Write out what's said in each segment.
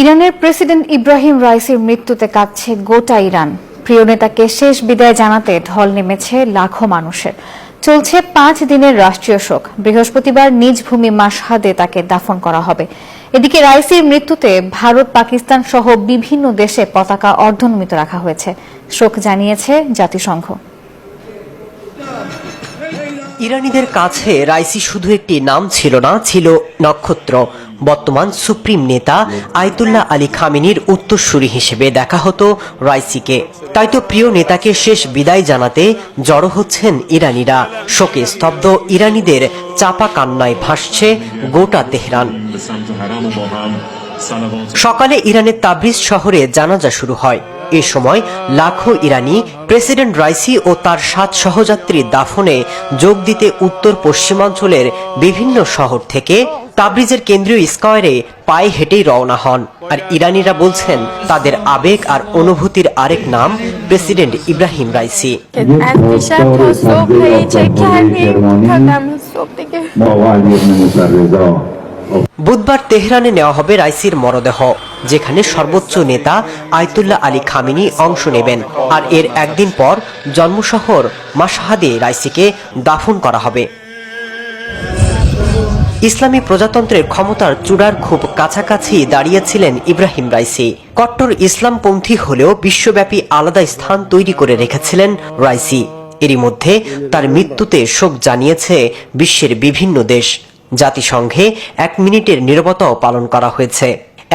ইরানের প্রেসিডেন্ট ইব্রাহিম রাইসির মৃত্যুতে কাঁদছে গোটা ইরান। প্রিয় নেতাকে শেষ বিদায় জানাতে ঢল নেমেছে লাখো মানুষের। চলছে 5 দিনের রাষ্ট্রীয় শোক। বৃহস্পতিবার নিজ ভূমি মাশহাদে তাকে দাফন করা হবে। এদিকে রাইসির মৃত্যুতে ভারত, পাকিস্তান সহ বিভিন্ন দেশে পতাকা অর্ধনমিত রাখা হয়েছে। শোক জানিয়েছে জাতিসংঘ। ইরানিদের কাছে রাইসি শুধু একটি নাম ছিল না, ছিল নক্ষত্র। বর্তমান সুপ্রিম নেতা আয়াতুল্লাহ আলী খামেনির উত্তরসূরি হিসেবে দেখা হতো রাইসিকে। তাই তো প্রিয় নেতাকে শেষ বিদায় জানাতে জড়ো হচ্ছেন ইরানিরা। শোকে স্তব্ধ ইরানিদের চাপা কান্নায় ভাসছে গোটা তেহরান। সকালে ইরানের তাবরিজ শহরে জানাজা শুরু হয়। এ সময় লাখো ইরানি প্রেসিডেন্ট রাইসি ও তার 7 সহযাত্রীর দাফনে যোগ দিতে উত্তর পশ্চিমাঞ্চলের বিভিন্ন শহর থেকে তাবরিজের কেন্দ্রীয় স্কয়ারে পায়ে হেঁটেই রওনা হন। আর ইরানিরা বলছেন তাদের আবেগ আর অনুভূতির আরেক নাম প্রেসিডেন্ট ইব্রাহিম রাইসি। বুধবার তেহরানে নেওয়া হবে রাইসির মরদেহ, যেখানে সর্বোচ্চ নেতা আয়াতুল্লাহ আলী খামেনি অংশ নেবেন। আর এর একদিন পর জন্মশহর মাশহাদে রাইসিকে দাফন করা হবে। ইসলামী প্রজাতন্ত্রের ক্ষমতার চূড়ার খুব কাছাকাছি দাঁড়িয়েছিলেন ইব্রাহিম রাইসি। কট্টর ইসলামপন্থী হলেও বিশ্বব্যাপী আলাদা স্থান তৈরি করে রেখেছিলেন রাইসি। এরই মধ্যে তার মৃত্যুতে শোক জানিয়েছে বিশ্বের বিভিন্ন দেশ। জাতিসংঘে 1 মিনিটের নীরবতাও পালন করা হয়েছে।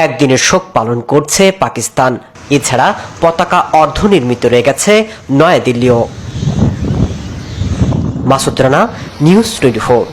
একদিনের শোক পালন করছে পাকিস্তান। এছাড়া পতাকা অর্ধনির্মিত রয়ে গেছে নয়াদিল্লিও। মাসুদ রানা, নিউজ 24।